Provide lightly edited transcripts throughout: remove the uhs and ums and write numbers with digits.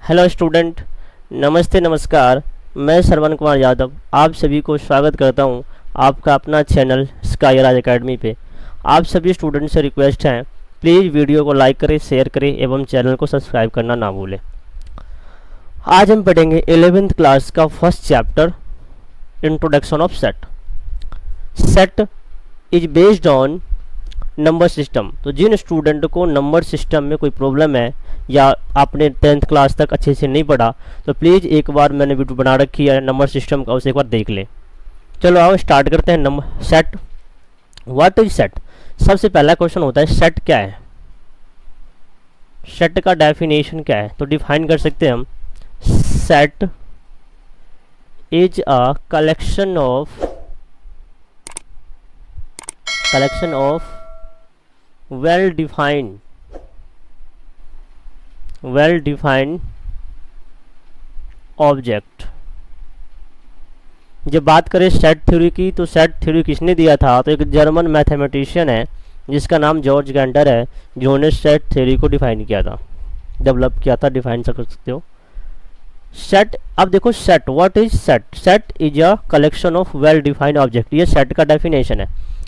Hello student, नमस्ते नमस्कार। मैं श्रवण कुमार यादव आप सभी को स्वागत करता हूं आपका अपना चैनल स्काई राज एकेडमी पे। आप सभी स्टूडेंट से रिक्वेस्ट है, प्लीज़ वीडियो को लाइक करें, शेयर करें एवं चैनल को सब्सक्राइब करना ना भूलें। आज हम पढ़ेंगे 11th क्लास का first chapter, introduction of set. Set is based on number system. तो जिन स्टूडेंट को नंबर सिस्टम में कोई प्रॉब्लम है या आपने 10th क्लास तक अच्छे से नहीं पढ़ा तो प्लीज़ एक बार मैंने वीडियो बना रखी है नंबर सिस्टम का, उसे एक बार देख लें। चलो आओ स्टार्ट करते हैं। Number set, what is set. सबसे पहला क्वेश्चन होता है सेट क्या है, सेट का डेफिनेशन क्या है। तो डिफाइन कर सकते हैं हम, set is a collection of well defined object. जब बात करें सेट थ्योरी की तो सेट थ्योरी किसने दिया था, तो एक जर्मन मैथमेटिशियन है जिसका नाम जॉर्ज गैंटर है, जिन्होंने सेट थ्योरी को डिफाइन किया था, डेवलप किया था, डिफाइन कर सकते हो सेट। अब देखो set, what is set. Set is a collection of well defined object, ये सेट का डेफिनेशन है।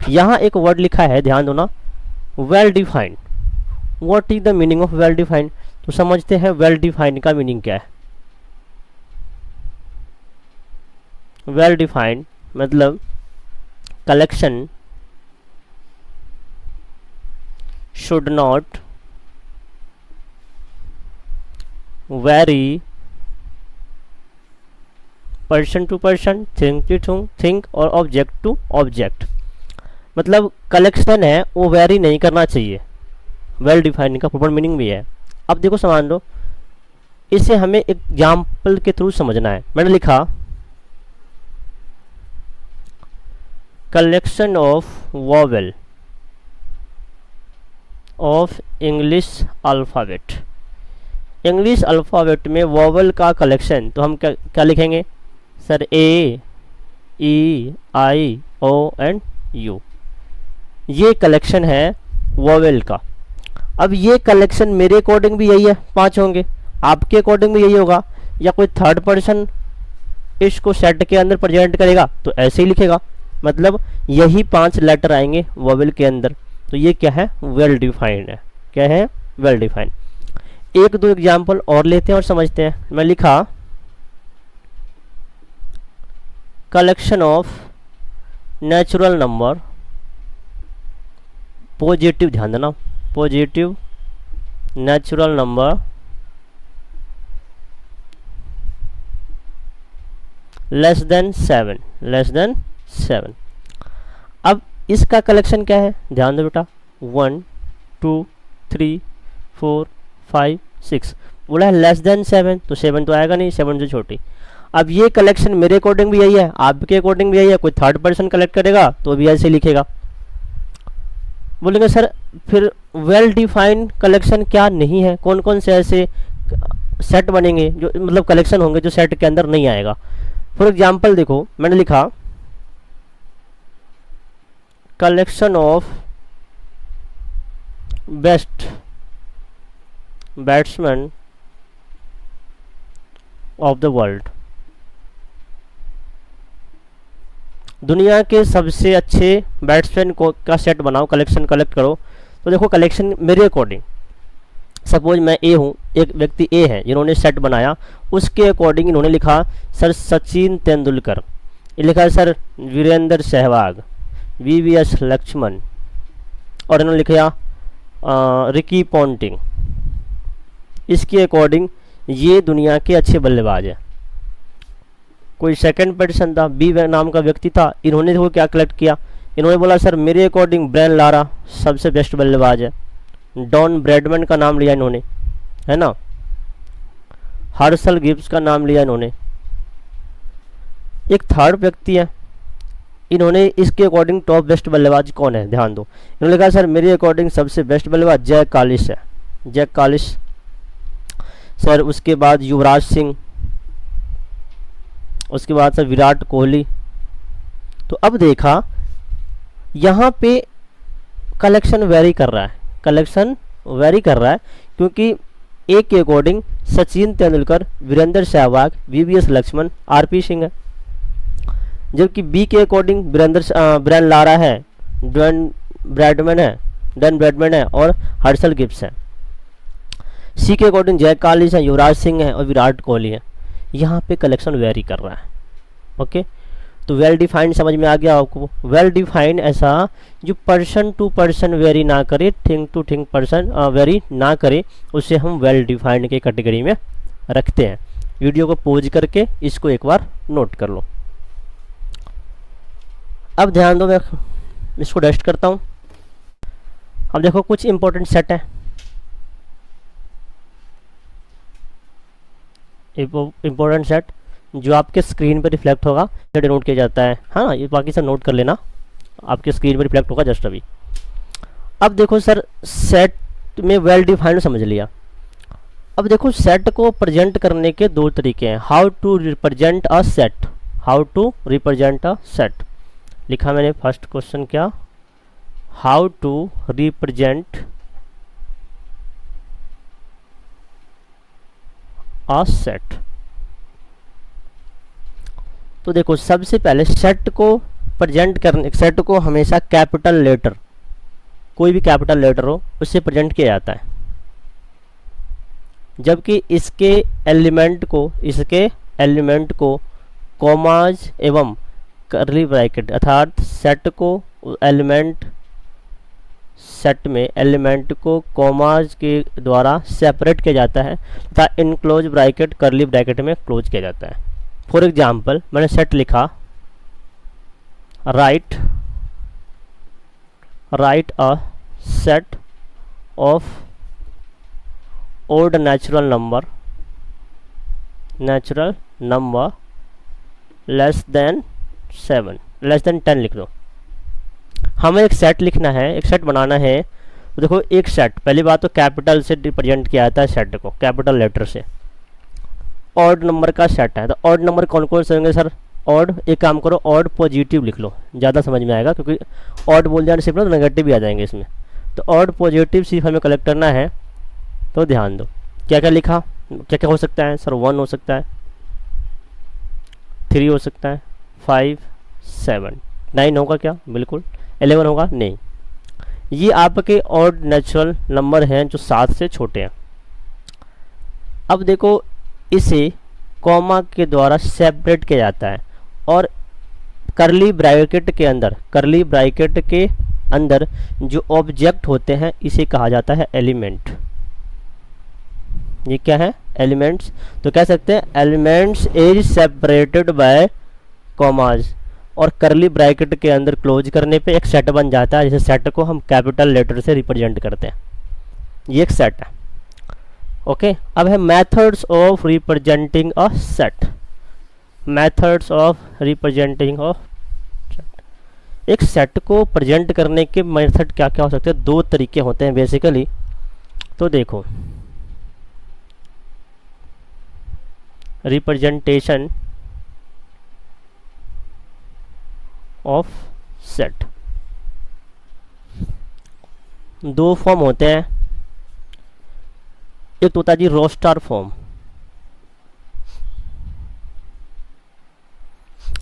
यहाँ एक वर्ड लिखा है, ध्यान दो ना, well defined. What is the meaning of well defined. तो समझते हैं वेल डिफाइंड का मीनिंग क्या है। वेल डिफाइंड मतलब collection should not vary person to person, thing to thing और ऑब्जेक्ट टू ऑब्जेक्ट। मतलब कलेक्शन है वो वेरी नहीं करना चाहिए। वेल डिफाइंड का प्रॉपर मीनिंग भी है। अब देखो समझ लो, इसे हमें एग्जाम्पल के थ्रू समझना है। मैंने लिखा collection of vowel of English alphabet. English alphabet में वॉवेल का कलेक्शन, तो हम क्या लिखेंगे sir, A E I O and U, ये कलेक्शन है वॉवेल का। अब ये कलेक्शन मेरे अकॉर्डिंग भी यही है, 5 होंगे, आपके अकॉर्डिंग भी यही होगा, या कोई थर्ड पर्सन इसको सेट के अंदर प्रेजेंट करेगा तो ऐसे ही लिखेगा। मतलब यही 5 लेटर आएंगे वॉवेल के अंदर। तो ये क्या है, वेल डिफाइंड है। क्या है, वेल डिफाइंड। एक दो एग्जाम्पल और लेते हैं और समझते हैं। मैं लिखा collection of natural number, positive, ध्यान देना, positive natural number less then 7। अब इसका कलेक्शन क्या है, ध्यान दो बेटा, 1 2 3 4 5 6। बोला है लेस देन 7, तो 7 तो आएगा नहीं, 7 से छोटी। अब ये कलेक्शन मेरे अकॉर्डिंग भी यही है, आपके अकॉर्डिंग भी यही है, कोई थर्ड पर्सन कलेक्ट करेगा तो भी ऐसे लिखेगा। बोलेंगे सर फिर वेल डिफाइंड कलेक्शन क्या नहीं है, कौन कौन से ऐसे सेट बनेंगे जो मतलब कलेक्शन होंगे जो सेट के अंदर नहीं आएगा। फॉर एग्जांपल देखो, मैंने लिखा collection of best batsman of the world. दुनिया के सबसे अच्छे बैट्समैन को का सेट बनाओ, कलेक्शन कलेक्ट करो। तो देखो कलेक्शन मेरे अकॉर्डिंग, सपोज मैं ए हूँ, एक व्यक्ति ए है जिन्होंने सेट बनाया, उसके अकॉर्डिंग इन्होंने लिखा सर सचिन तेंदुलकर, ये लिखा है सर वीरेंद्र सहवाग, वीवीएस लक्ष्मण, और इन्होंने लिखा रिकी पॉन्टिंग। इसके अकॉर्डिंग ये दुनिया के अच्छे बल्लेबाज हैं। कोई सेकंड पर्सन था, बी नाम का व्यक्ति था, इन्होंने देखो क्या कलेक्ट किया, इन्होंने बोला सर मेरे अकॉर्डिंग ब्रेन लारा सबसे बेस्ट बल्लेबाज है। डॉन ब्रैडमैन का नाम लिया इन्होंने, है ना, हर्सल गिब्स का नाम लिया इन्होंने। एक थर्ड व्यक्ति है, इन्होंने इसके अकॉर्डिंग टॉप बेस्ट बल्लेबाज कौन है, ध्यान दो, इन्होंने कहा सर मेरे अकॉर्डिंग सबसे बेस्ट बल्लेबाज जैक कालिस है, जैक कालिस सर। उसके बाद युवराज सिंह, उसके बाद सर विराट कोहली। तो अब देखा यहाँ पे कलेक्शन वेरी कर रहा है, कलेक्शन वेरी कर रहा है, क्योंकि ए के according Sachin Tendulkar, Virender Sehwag, VVS Laxman, RP Singh है। जबकि बी के अकॉर्डिंग ब्रायन लारा है, डन ब्रैडमैन है और हर्षल गिब्स है। सी के अकॉर्डिंग जय कालिस है, युवराज सिंह है और विराट कोहली है। यहाँ पे कलेक्शन वेरी कर रहा है। ओके, तो वेल डिफाइंड समझ में आ गया आपको। वेल डिफाइंड ऐसा जो पर्सन टू पर्सन वेरी ना करे, thing to thing person vary ना करे, उसे हम वेल डिफाइंड के कैटेगरी में रखते हैं। वीडियो को पॉज करके इसको एक बार नोट कर लो। अब ध्यान दो, मैं इसको डस्ट करता हूँ। अब देखो कुछ इंपॉर्टेंट सेट है। इंपॉर्टेंट सेट जो आपके स्क्रीन पर रिफ्लेक्ट होगा, नोट किया जाता है। हाँ, ये बाकी सब नोट कर लेना, आपके स्क्रीन पर रिफ्लेक्ट होगा जस्ट अभी। अब देखो सर, सेट में वेल डिफाइंड समझ लिया। अब देखो सेट को प्रेजेंट करने के दो तरीके हैं। How to represent a set, how to represent a set लिखा मैंने। फर्स्ट क्वेश्चन क्या, how to represent a set. तो देखो सबसे पहले सेट को प्रेजेंट करने, सेट को हमेशा कैपिटल लेटर, कोई भी कैपिटल लेटर हो उससे प्रेजेंट किया जाता है। जबकि इसके एलिमेंट को कॉमाज एवं कर्ली ब्रैकेट अर्थात सेट में एलिमेंट को कॉमाज के द्वारा सेपरेट किया जाता है तथा इनक्लोज ब्रैकेट कर्ली ब्रैकेट में क्लोज किया जाता है। फॉर एग्जाम्पल मैंने सेट लिखा, write a set of odd natural number less than 10 लिख दो। हमें एक सेट लिखना है, एक सेट बनाना है। तो देखो एक सेट, पहली बात तो कैपिटल से रिप्रेजेंट किया जाता है सेट को, कैपिटल लेटर से। ऑड नंबर का सेट है, तो ऑड नंबर कौन कौन से होंगे सर? ऑड, एक काम करो ऑड पॉजिटिव लिख लो, ज़्यादा समझ में आएगा, क्योंकि ऑड बोल जाने से तो नेगेटिव भी आ जाएंगे इसमें। तो ऑड पॉजिटिव सिर्फ हमें कलेक्ट करना है। तो ध्यान दो क्या क्या लिखा, क्या क्या हो सकता है सर? 1 हो सकता है, 3 हो सकता है, 5, 7, 9 होगा क्या? बिल्कुल। 11 होगा? नहीं। ये आपके ऑड नेचुरल नंबर हैं जो 7 से छोटे हैं। अब देखो इसे कॉमा के द्वारा सेपरेट किया जाता है और कर्ली ब्रैकेट के अंदर जो ऑब्जेक्ट होते हैं इसे कहा जाता है एलिमेंट। ये क्या है? एलिमेंट्स। तो कह सकते हैं elements is separated by commas, और कर्ली ब्रैकेट के अंदर क्लोज करने पे एक सेट बन जाता है। जैसे सेट को हम कैपिटल लेटर से रिप्रेजेंट करते हैं, ये एक सेट है। ओके, अब है methods of representing a set. Methods of representing of set. एक सेट को प्रेजेंट करने के मेथड क्या क्या हो सकते हैं? 2 तरीके होते हैं बेसिकली। तो देखो, रिप्रेजेंटेशन ऑफ सेट 2 फॉर्म होते हैं। एक तो होता है जी रोस्टर फॉर्म,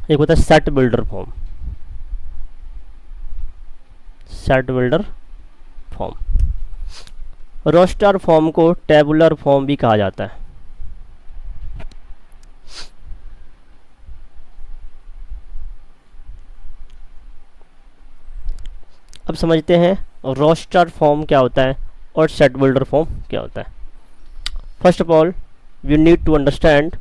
एक होता है set builder form. Roster form को टेबुलर फॉर्म भी कहा जाता है। अब समझते हैं रोस्टर फॉर्म क्या होता है और सेट बिल्डर फॉर्म क्या होता है। First of all we need to understand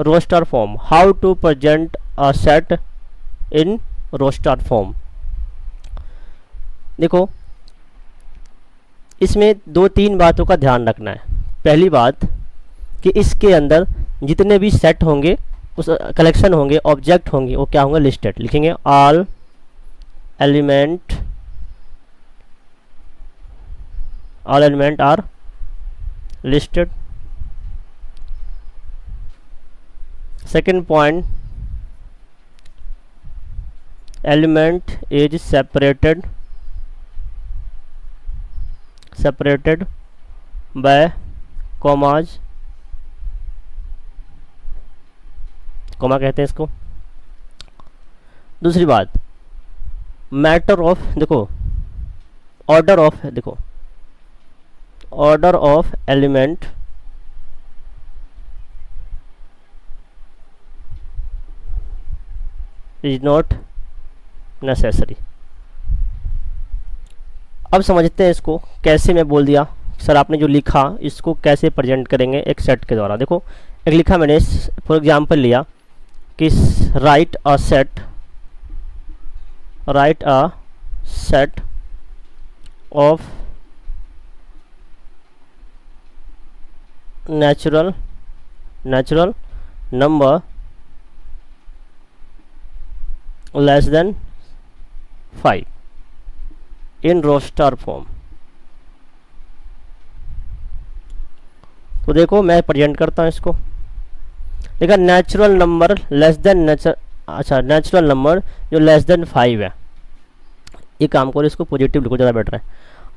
roster form, how to present a set in roster form. देखो इसमें 2-3 बातों का ध्यान रखना है। पहली बात कि इसके अंदर जितने भी सेट होंगे, उस कलेक्शन होंगे, ऑब्जेक्ट होंगे, वो क्या होंगे? लिस्टेड। लिखेंगे all element are listed. Second point, element is separated by commas, comma कहते हैं इसको। दूसरी बात, मैटर ऑफ, देखो ऑर्डर ऑफ, देखो order of element is not necessary. अब समझते हैं इसको कैसे। मैं बोल दिया सर आपने जो लिखा इसको कैसे प्रेजेंट करेंगे एक सेट के द्वारा। देखो एक लिखा मैंने, फॉर एग्जांपल लिया कि write a set of natural number less than 5 in roster form. तो देखो मैं प्रेजेंट करता हूँ इसको। देखा natural number less than natural number जो लेस देन 5 है, ये काम करो, इसको पॉजिटिव लिखो, ज़्यादा बेटर है।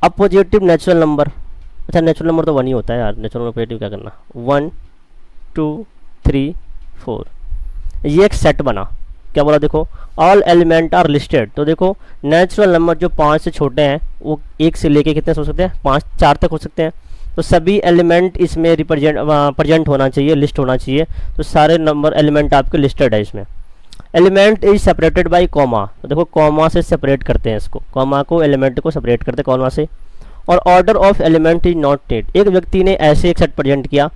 अब पॉजिटिव नेचुरल नंबर, अच्छा नेचुरल नंबर तो 1 ही होता है यार, नेचुरल नंबर पॉजिटिव क्या करना, 1 2 3 4, ये एक सेट बना। क्या बोला, देखो ऑल एलिमेंट आर लिस्टेड। तो देखो नेचुरल नंबर जो 5 से छोटे हैं वो 1 से लेके कितने हो सकते हैं, 5 4 तक हो सकते हैं। तो सभी एलिमेंट इसमें प्रेजेंट होना चाहिए, लिस्ट होना चाहिए। तो सारे नंबर एलिमेंट आपके लिस्टेड है इसमें। Element is separated bye comma, तो देखो कॉमा से सेपरेट करते हैं इसको, कॉमा को एलिमेंट को सेपरेट करते हैं कॉमा से। और order of element is not need. एक व्यक्ति ने ऐसे एक सेट प्रेजेंट किया,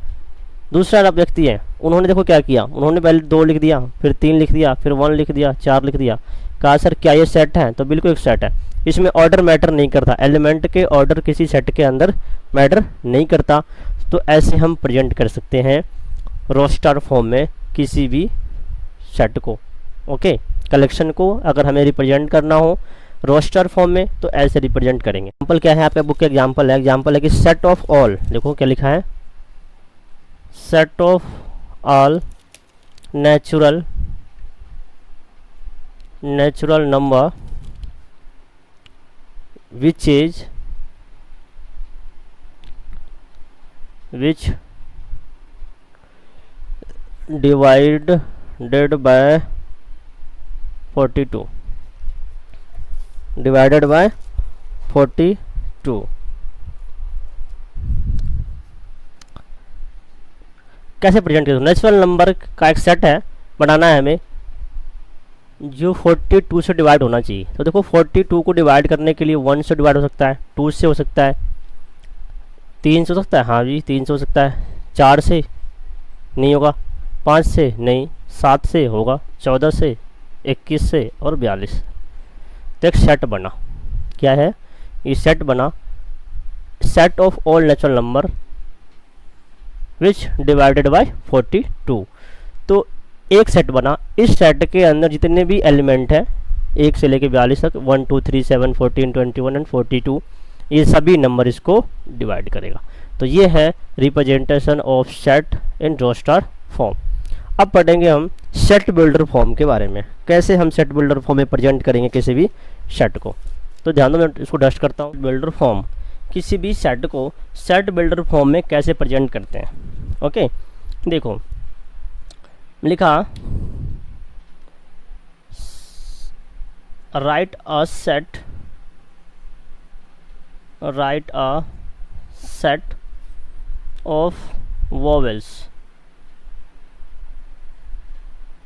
दूसरा व्यक्ति है उन्होंने देखो क्या किया, उन्होंने पहले 2 लिख दिया, फिर 3 लिख दिया, फिर 1 लिख दिया, 4 लिख दिया। कहा सर क्या ये सेट है, तो बिल्कुल एक सेट है, इसमें ऑर्डर मैटर नहीं करता, एलिमेंट के ऑर्डर किसी सेट के अंदर मैटर नहीं करता। तो ऐसे हम प्रेजेंट कर सकते हैं रोस्टर फॉर्म में किसी भी सेट को। ओके, कलेक्शन को अगर हमें रिप्रेजेंट करना हो रोस्टर फॉर्म में तो ऐसे रिप्रेजेंट करेंगे। एग्जाम्पल क्या है आपका बुक का, एग्जाम्पल है कि सेट ऑफ ऑल, देखो क्या लिखा है, set of all natural number which divided by 42 कैसे प्रेजेंट करें। नेचुरल नंबर का एक सेट है, बनाना है हमें, जो 42 से डिवाइड होना चाहिए। तो देखो 42 को डिवाइड करने के लिए 1 से डिवाइड हो सकता है, 2 से हो सकता है, 3 से हो सकता है, हाँ जी 3 से हो सकता है, 4 से नहीं होगा, 5 से नहीं, 7 से होगा, 14 से, 21 से और 42। तो एक सेट बना, क्या है ये सेट बना, set of all natural number which divided by 42। तो एक सेट बना, इस सेट के अंदर जितने भी एलिमेंट है 1 से लेके 42 तक, 1 2 3 7 14 21 एंड 42, ये सभी नंबर इसको डिवाइड करेगा। तो ये है representation of set in roster form. अब पढ़ेंगे हम सेट बिल्डर फॉर्म के बारे में, कैसे हम सेट बिल्डर फॉर्म में प्रेजेंट करेंगे किसी भी सेट को। तो ध्यान दो, मैं इसको डस्ट करता हूँ। बिल्डर फॉर्म, किसी भी सेट को सेट बिल्डर फॉर्म में कैसे प्रेजेंट करते हैं। ओके, देखो लिखा write a set of vowels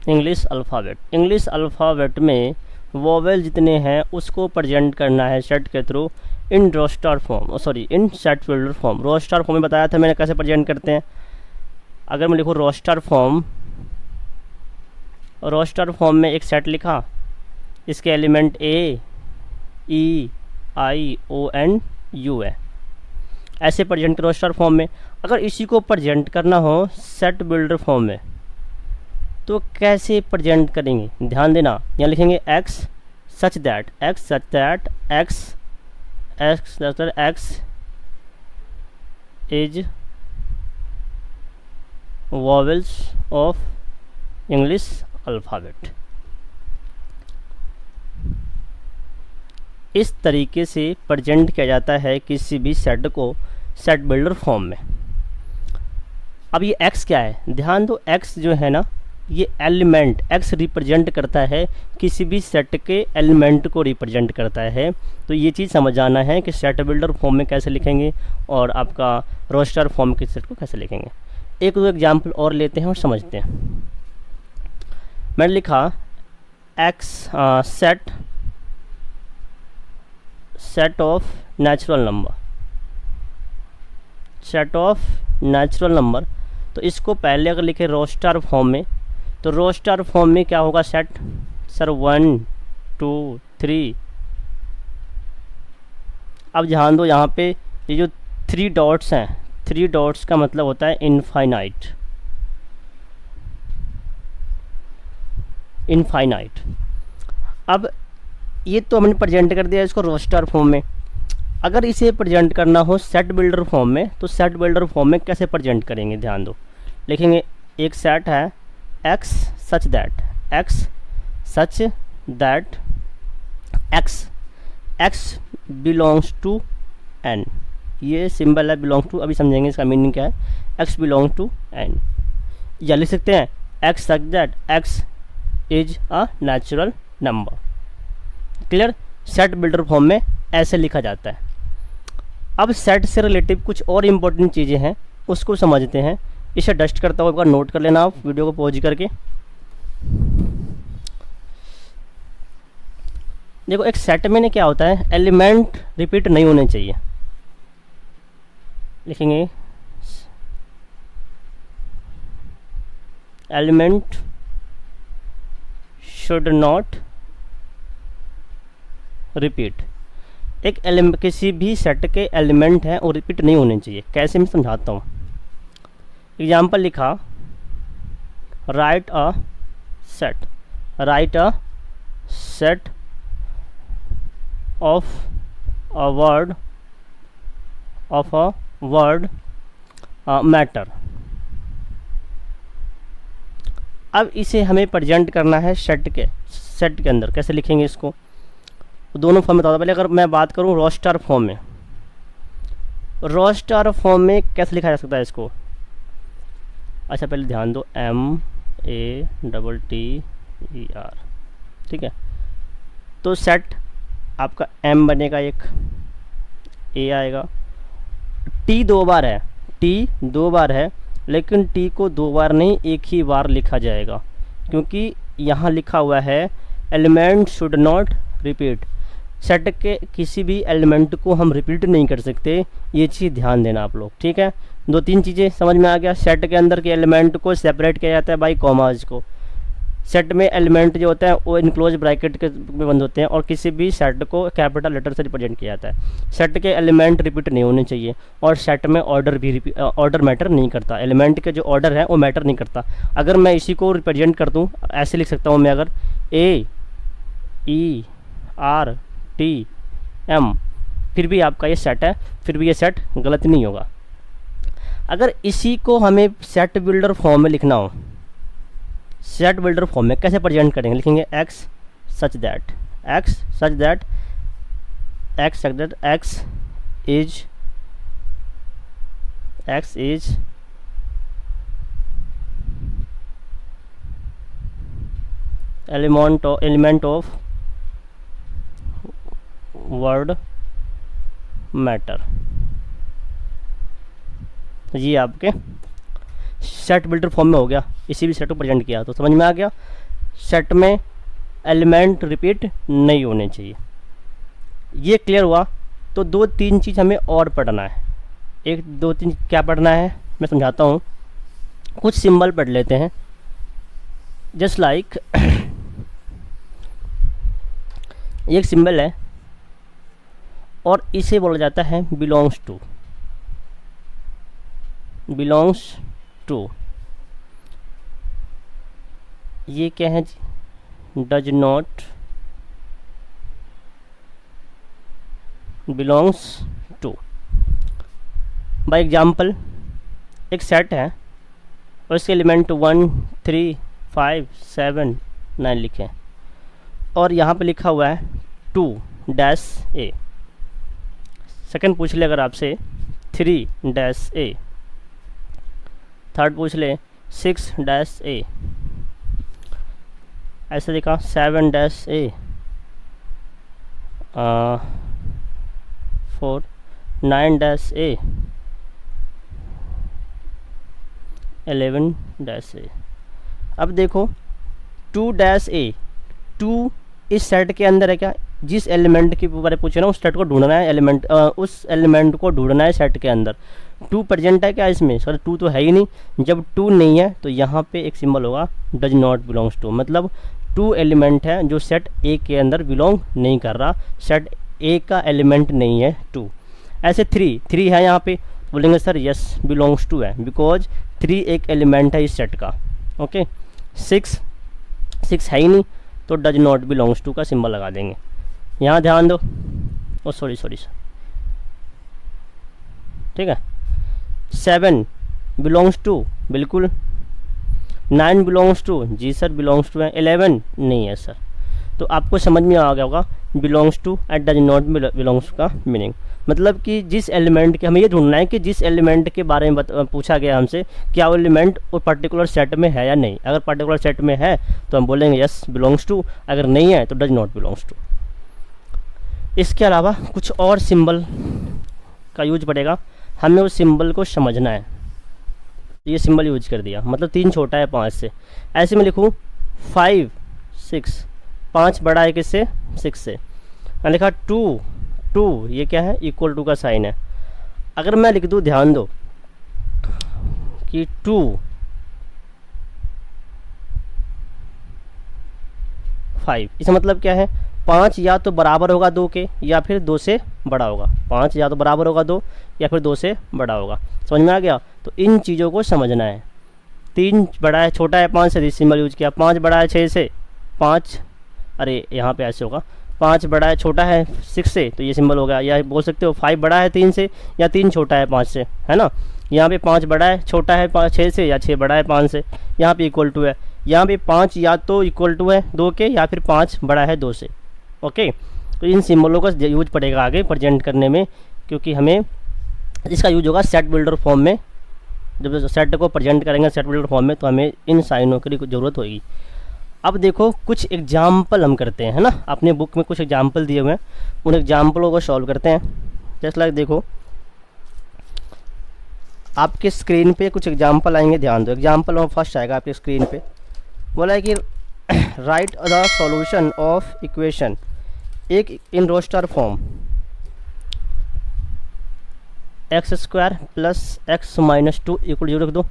English alphabet. English alphabet में वोवेल जितने हैं उसको प्रेजेंट करना है सेट के through in roster form, sorry in set builder form. Roster form में बताया था मैंने कैसे प्रेजेंट करते हैं। अगर मैं लिखूँ रोस्टर फॉर्म में एक सेट लिखा, इसके element A E I O N U है, ऐसे प्रेजेंट रोस्टर फॉर्म में। अगर इसी को प्रेजेंट करना हो सेट बिल्डर फॉर्म में तो कैसे प्रेजेंट करेंगे, ध्यान देना। यहाँ लिखेंगे x such that x is vowels of English alphabet. इस तरीके से प्रेजेंट किया जाता है किसी भी सेट को सेट बिल्डर फॉर्म में। अब ये x क्या है, ध्यान दो, x जो है ना ये एलिमेंट, x रिप्रेजेंट करता है किसी भी सेट के एलिमेंट को रिप्रेजेंट करता है। तो ये चीज़ समझ आना है कि सेट बिल्डर फॉर्म में कैसे लिखेंगे और आपका रोस्टर फॉर्म के सेट को कैसे लिखेंगे। एक दो एग्जाम्पल और लेते हैं और समझते हैं। मैंने लिखा x set of natural number, set of natural number. तो इसको पहले अगर लिखे रोस्टर फॉर्म में, तो रोस्टर फॉर्म में क्या होगा सेट, सर 1 2 3। अब ध्यान दो यहाँ पे ये जो 3 डॉट्स हैं, 3 डॉट्स का मतलब होता है इनफाइनाइट, इनफाइनाइट। अब ये तो हमने प्रेजेंट कर दिया इसको रोस्टर फॉर्म में। अगर इसे प्रेजेंट करना हो सेट बिल्डर फॉर्म में, तो सेट बिल्डर फॉर्म में कैसे प्रेजेंट करेंगे, ध्यान दो। लिखेंगे एक सेट है x such that, x such that x belongs to n। ये सिंबल है बिलोंग्स टू, अभी समझेंगे इसका मीनिंग क्या है। x बिलोंग टू n, या लिख सकते हैं x such that x is a natural number. Clear, set builder form में ऐसे लिखा जाता है। अब सेट से रिलेटिव कुछ और इम्पोर्टेंट चीज़ें हैं, उसको समझते हैं। इसे डस्ट करता हुआ एक बार नोट कर लेना आप वीडियो को पॉज करके। देखो एक सेट में क्या होता है, एलिमेंट रिपीट नहीं होने चाहिए। लिखेंगे एलिमेंट शुड नॉट रिपीट। एक एलिमेंट, किसी भी सेट के एलिमेंट हैं और रिपीट नहीं होने चाहिए। कैसे, मैं समझाता हूँ। एग्जाम्पल लिखा write a set, right a set of a word, of a word matter. अब इसे हमें प्रेजेंट करना है सेट के अंदर। कैसे लिखेंगे इसको, दोनों फॉर्म में बताता हूँ। पहले अगर मैं बात करूँ रोस्टर फॉर्म में, रोस्टर फॉर्म में कैसे लिखा जा सकता है इसको। अच्छा पहले ध्यान दो, MATTER, ठीक है। तो सेट आपका M बनेगा, एक A आएगा। T 2 बार है, T 2 बार है, लेकिन T को 2 बार नहीं एक ही बार लिखा जाएगा, क्योंकि यहाँ लिखा हुआ है element should not repeat. Set के किसी भी एलिमेंट को हम रिपीट नहीं कर सकते, ये चीज़ ध्यान देना आप लोग, ठीक है। 2-3 चीज़ें समझ में आ गया। सेट के अंदर के एलिमेंट को सेपरेट किया जाता है बाई कॉमाज को। सेट में एलिमेंट जो होता है वो इनक्लोज ब्रैकेट के में बंद होते हैं, और किसी भी सेट को कैपिटल लेटर से रिप्रेजेंट किया जाता है। सेट के एलिमेंट रिपीट नहीं होने चाहिए, और सेट में ऑर्डर मैटर नहीं करता। एलिमेंट के जो ऑर्डर है वो मैटर नहीं करता। अगर मैं इसी को रिप्रेजेंट कर दूँ, ऐसे लिख सकता हूँ मैं, अगर AERTM, फिर भी आपका ये सेट है, फिर भी ये सेट गलत नहीं होगा। अगर इसी को हमें सेट बिल्डर फॉर्म में लिखना हो, सेट बिल्डर फॉर्म में कैसे प्रेजेंट करेंगे, लिखेंगे x such that x is element of word matter. ये आपके सेट बिल्डर फॉर्म में हो गया। इसी भी सेट को प्रेजेंट किया तो समझ में आ गया। सेट में एलिमेंट रिपीट नहीं होने चाहिए, ये क्लियर हुआ। तो 2-3 चीज़ हमें और पढ़ना है। 1-2-3 क्या पढ़ना है मैं समझाता हूँ। कुछ सिंबल पढ़ लेते हैं, जस्ट लाइक एक सिंबल है और इसे बोला जाता है बिलोंग्स टू। ये क्या है जी, does not belongs to. By example, एक सेट है और इसके एलिमेंट 1 3 5 7 9 लिखें, और यहाँ पे लिखा हुआ है 2-A। सेकंड पूछ ले अगर आपसे 3-A, थर्ड पूछ ले 6-A, ऐसे लिखा 7-A, 4 9-A, 11-A। अब देखो 2-A, 2 इस सेट के अंदर है क्या, जिस एलिमेंट के बारे में पूछ रहा हूँ उस सेट को ढूंढना है, उस एलिमेंट को ढूंढना है सेट के अंदर। 2 प्रेजेंट है क्या इसमें, सर 2 तो है ही नहीं। जब 2 नहीं है तो यहाँ पे एक सिंबल होगा डज नॉट बिलोंग्स टू, मतलब 2 एलिमेंट है जो सेट ए के अंदर बिलोंग नहीं कर रहा, सेट ए का एलिमेंट नहीं है 2। ऐसे 3 है यहाँ पे, बोलेंगे सर यस बिलोंग्स टू है, बिकॉज 3 एक एलिमेंट है इस सेट का। ओके 6 है ही नहीं तो डज नॉट बिलोंग्स टू का सिंबल लगा देंगे। यहाँ ध्यान दो, ओ सॉरी सर, ठीक है। 7 बिलोंग्स टू, बिल्कुल। 9 बिलोंग्स टू, जी सर बिलोंग्स टू है। 11 नहीं है सर। तो आपको समझ में आ गया होगा belongs to and does not belongs का मीनिंग, मतलब कि जिस एलिमेंट के हमें ये ढूंढना है कि जिस एलिमेंट के बारे में पूछा गया हमसे, क्या वो एलिमेंट वो पर्टिकुलर सेट में है या नहीं। अगर पर्टिकुलर सेट में है तो हम बोलेंगे यस बिलोंग्स टू, अगर नहीं है तो डज नॉट बिलोंग्स टू। इसके अलावा कुछ और सिंबल का यूज पड़ेगा, हमें उस सिंबल को समझना है। ये सिंबल यूज कर दिया, मतलब 3 छोटा है 5 से। ऐसे में लिखूँ 5 6, 5 बड़ा है किससे, 6 से। मैंने लिखा 2, ये क्या है, इक्वल टू का साइन है। अगर मैं लिख दूँ, ध्यान दो कि 2 5, इसका मतलब क्या है, 5 या तो बराबर होगा 2 के या फिर 2 से बड़ा होगा। 5 या तो बराबर होगा 2 या फिर 2 से बड़ा होगा। समझ में आ गया। तो इन चीज़ों को समझना है। 3 बड़ा है, छोटा है 5 से, सिंबल यूज किया। 5 बड़ा है 6 से, 5 अरे यहाँ पे ऐसे होगा, 5 बड़ा है छोटा है 6 से, तो ये सिंबल हो गया। या बोल सकते हो 5 बड़ा है 3 से या 3 छोटा है 5 से, है ना। यहाँ पे 5 बड़ा है छोटा है 6 से या 6 बड़ा है 5 से। यहाँ पे इक्वल टू है, यहाँ पे 5 या तो इक्वल टू है 2 के या फिर 5 बड़ा है 2 से। ओके, तो इन सिंबलों का यूज पड़ेगा आगे प्रेजेंट करने में, क्योंकि हमें इसका यूज होगा सेट बिल्डर फॉर्म में। जब सेट को प्रेजेंट करेंगे सेट बिल्डर फॉर्म में तो हमें इन साइनों की ज़रूरत होगी। अब देखो कुछ एग्जाम्पल हम करते हैं, है ना। अपने बुक में कुछ एग्जाम्पल दिए हुए हैं, उन एग्जाम्पलों को सॉल्व करते हैं। जस्ट लाइक देखो आपके स्क्रीन पे कुछ एग्जाम्पल आएंगे, ध्यान दो। एग्जाम्पल और फर्स्ट आएगा आपकी स्क्रीन पे, बोला है कि right the solution of equation एक इन रोस्टर फॉर्म x² + x - 2 = 0 रख दो।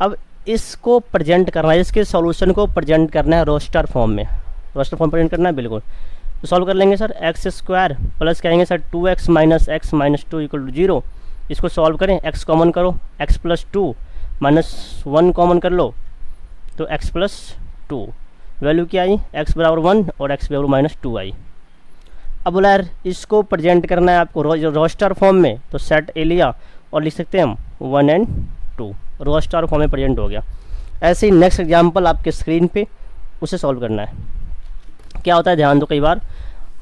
अब इसको प्रेजेंट करना है, इसके सॉल्यूशन को प्रेजेंट करना है रोस्टर फॉर्म में। रोस्टर फॉर्म प्रेजेंट करना है, बिल्कुल। तो सॉल्व कर लेंगे सर। x² प्लस कहेंगे सर 2x - x - 2 = 0। इसको सॉल्व करें, x कॉमन करो, x + 2 - 1 कॉमन कर लो तो x + 2 वैल्यू क्या आई, x = 1 और x = -2 आई। अब बोला यार इसको प्रेजेंट करना है आपको रोस्टर फॉर्म में, तो सेट ए लिया और लिख सकते हैं हम 1 और 2, रोस्टर फॉर्म में प्रेजेंट हो गया। ऐसे ही नेक्स्ट एग्जांपल आपके स्क्रीन पे, उसे सॉल्व करना है। क्या होता है ध्यान दो, कई बार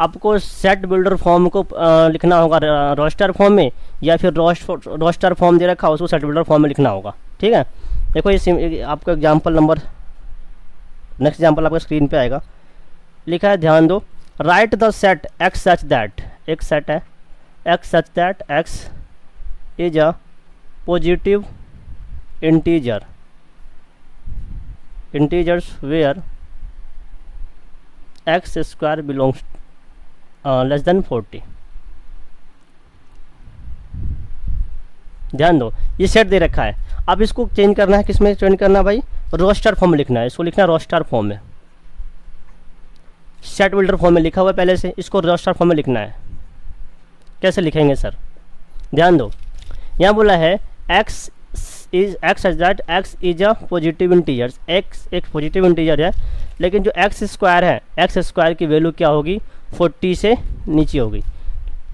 आपको सेट बिल्डर फॉर्म को लिखना होगा रोस्टर फॉर्म में, या फिर रोस्टर फॉर्म दे रखा उसको सेट बिल्डर फॉर्म में लिखना होगा। ठीक है, देखो ये आपका एग्जाम्पल नंबर, नेक्स्ट एग्जाम्पल आपका स्क्रीन पे आएगा। लिखा है, ध्यान दो, write the set x such that, एक सेट है x such that x is a positive integers where x² belongs less than 40। ध्यान दो, ये सेट दे रखा है। अब इसको चेंज करना है, किसमें चेंज करना है भाई, रोस्टर फॉर्म में लिखना है। इसको लिखना है रोस्टर फॉर्म में, सेट बिल्डर फॉर्म में लिखा हुआ है पहले से, इसको रोस्टर फॉर्म में लिखना है। कैसे लिखेंगे सर, ध्यान दो, यहाँ बोला है x such that x is a positive integer. x एक पॉजिटिव इंटीजर है, लेकिन जो x² है, x² की वैल्यू क्या होगी, 40 से नीचे होगी।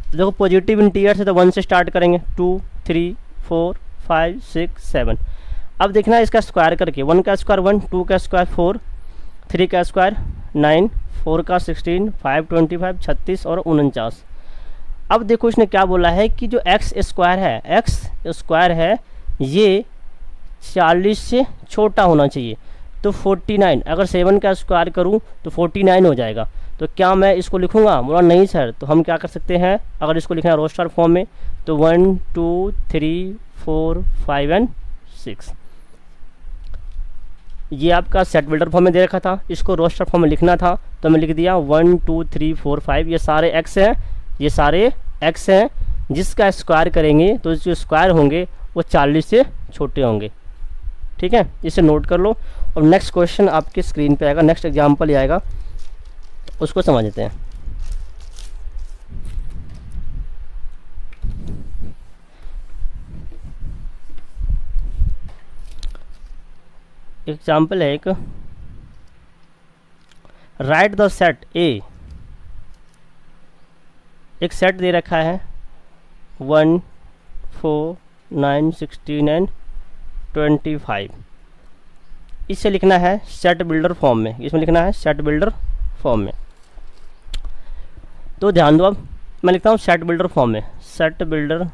देखो पॉजिटिव इंटीजर से तो 1 से स्टार्ट करेंगे, 2 3 4 5 6 7। अब देखना है इसका स्क्वायर करके, 1 का स्क्वायर 1, 2 का स्क्वायर 4, 3 का स्क्वायर 9, 4 का 16, 5 25 36 और 49। अब देखो इसने क्या बोला है कि जो x² है, ये 40 से छोटा होना चाहिए। तो 49, अगर 7 का स्क्वायर करूँ तो 49 हो जाएगा। तो क्या मैं इसको लिखूँगा? बोला नहीं सर। तो हम क्या कर सकते हैं, अगर इसको लिखना है रोस्टर फॉर्म में तो 1 2 3 4 5 एंड 6। ये आपका सेट बिल्डर फॉर्म में दे रखा था, इसको रोस्टर फॉर्म में लिखना था तो मैं लिख दिया 1 2 3 4 5। ये सारे एक्स हैं, ये सारे एक्स हैं। जिसका स्क्वायर करेंगे तो जो स्क्वायर होंगे वो 40 से छोटे होंगे। ठीक है, इसे नोट कर लो। और नेक्स्ट क्वेश्चन आपके स्क्रीन पे आएगा, नेक्स्ट एग्जाम्पल आएगा, उसको समझ लेते हैं। एग्जाम्पल है एक, राइट द सेट ए। एक सेट दे रखा है 1 4 9 16 एंड 25। इसे लिखना है सेट बिल्डर फॉर्म में, इसमें लिखना है सेट बिल्डर फॉर्म में। तो ध्यान दो, अब मैं लिखता हूँ सेट बिल्डर फॉर्म में, सेट बिल्डर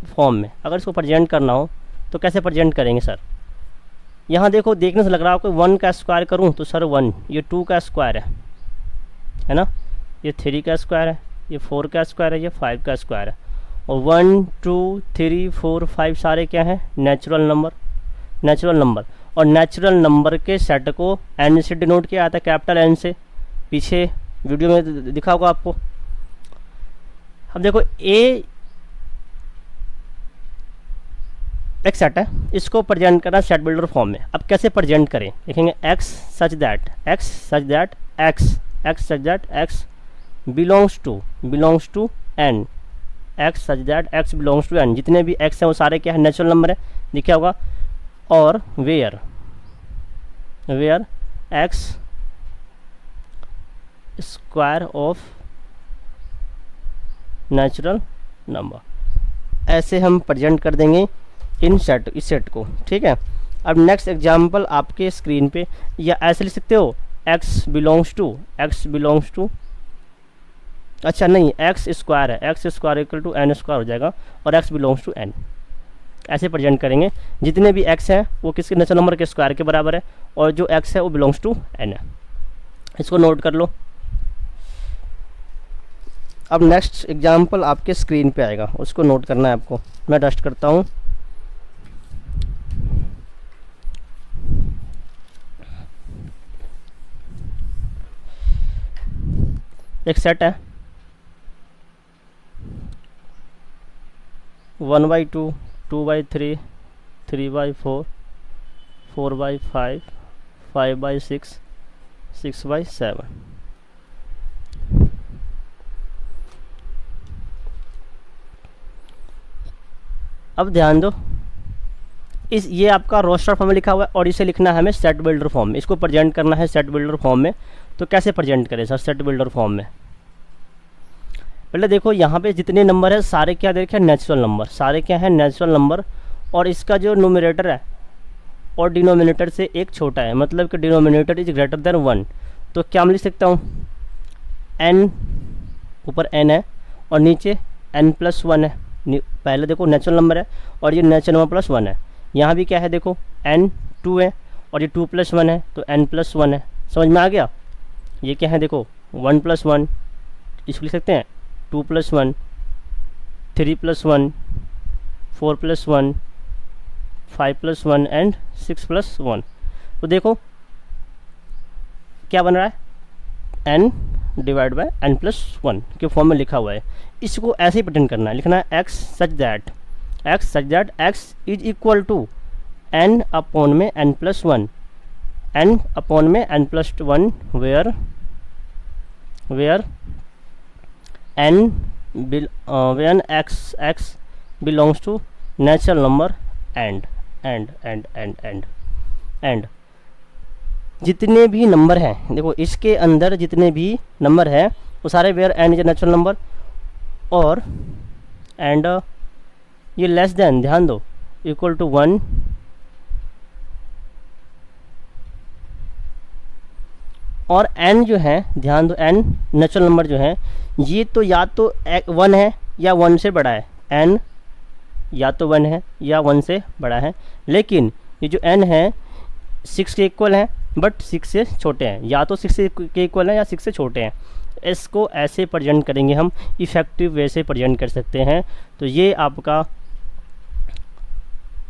फॉर्म में। अगर इसको प्रेजेंट करना हो तो कैसे प्रेजेंट करेंगे सर? यहाँ देखो, देखने से लग रहा है आपको 1 का स्क्वायर करूँ तो सर 1, ये 2 का स्क्वायर है ना, ये 3 का स्क्वायर है, ये 4 का स्क्वायर है, ये 5 का स्क्वायर है। और 1 2 3 4 5 सारे क्या हैं? Natural number, natural number. और नेचुरल नंबर के सेट को एन से डिनोट किया जाता है, कैपिटल एन से। पीछे वीडियो में दिखा होगा आपको। अब देखो ए एक सेट है, इसको प्रेजेंट करना सेट बिल्डर फॉर्म में। अब कैसे प्रेजेंट करें? लिखेंगे x such that x such that x x such that x belongs to n, x such that x belongs to n. जितने भी एक्स हैं वो सारे क्या है? नेचुरल नंबर है, लिखा होगा। और where x square of natural number. ऐसे हम प्रेजेंट कर देंगे इन सेट, इस सेट को। ठीक है, अब नेक्स्ट एग्जाम्पल आपके स्क्रीन पे, या ऐसे लिख सकते हो एक्स बिलोंग्स टू, अच्छा नहीं, एक्स स्क्वायर है, x square equal to n square हो जाएगा, और एक्स बिलोंग्स टू एन। ऐसे प्रेजेंट करेंगे। जितने भी एक्स हैं वो किसके? नेचुरल नंबर के स्क्वायर के बराबर है, और जो एक्स है वो बिलोंग्स टू एन है। इसको नोट कर लो। अब नेक्स्ट एग्जाम्पल आपके स्क्रीन पे आएगा, उसको नोट करना है आपको। मैं डस्ट करता हूँ। एक सेट है 1/2 2/3 3/4 4/5 5/6 6/7। अब ध्यान दो, ये आपका रोस्टर फॉर्म में लिखा हुआ है और इसे लिखना है हमें सेट बिल्डर फॉर्म में। इसको प्रेजेंट करना है सेट बिल्डर फॉर्म में। तो कैसे प्रेजेंट करें सर सेट बिल्डर फॉर्म में? पहले देखो यहाँ पे जितने नंबर है सारे क्या दे रखे हैं? Natural number. सारे क्या है? Natural number. और इसका जो न्यूमरेटर है और डिनोमिनेटर से एक छोटा है, मतलब कि डिनोमिनेटर इज ग्रेटर देन 1। तो क्या मैं लिख सकता हूँ? n, ऊपर n है और नीचे n+1 है। पहले देखो नेचुरल नंबर है और ये नेचुरल नंबर +1 है। यहाँ भी क्या है? देखो n 2 है और ये 2+1 है, तो n+1 है। समझ में आ गया? ये क्या है? देखो 1+1, इसको लिख सकते हैं 2+1 3+1 4+1 5+1 एंड 6+1। तो देखो क्या बन रहा है? n डिवाइड बाय n+1 के फॉर्म में लिखा हुआ है। इसको ऐसे ही प्रेजेंट करना है, लिखना है x such that x is equal to n upon में n+1, n अपॉन में n+1 where n x belongs to natural number and जितने भी नंबर हैं, देखो इसके अंदर जितने भी नंबर हैं वो सारे where n is natural number. और एंड ये लेस देन, ध्यान दो, इक्वल टू 1 और n जो है, ध्यान दो, n नेचुरल नंबर जो है ये तो या तो 1 है या 1 से बड़ा है। n या तो 1 है या 1 से बड़ा है, लेकिन ये जो n है 6 के इक्वल है बट 6 से छोटे हैं, या तो 6 के इक्वल हैं या 6 से छोटे हैं। इसको ऐसे प्रेजेंट करेंगे हम, इफ़ेक्टिव वे से प्रेजेंट कर सकते हैं। तो ये आपका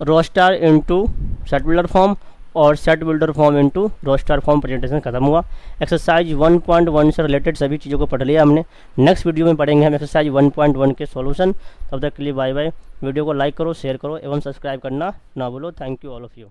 roster into set builder form और set builder form into roster form presentation खत्म हुआ। एक्सरसाइज 1.1 से रिलेटेड सभी चीज़ों को पढ़ लिया हमने। नेक्स्ट वीडियो में पढ़ेंगे हम एक्सरसाइज 1.1 के सॉल्यूशन। तब तक के लिए बाय बाय। वीडियो को लाइक करो, शेयर करो एवं सब्सक्राइब करना ना भूलो। Thank you all of you.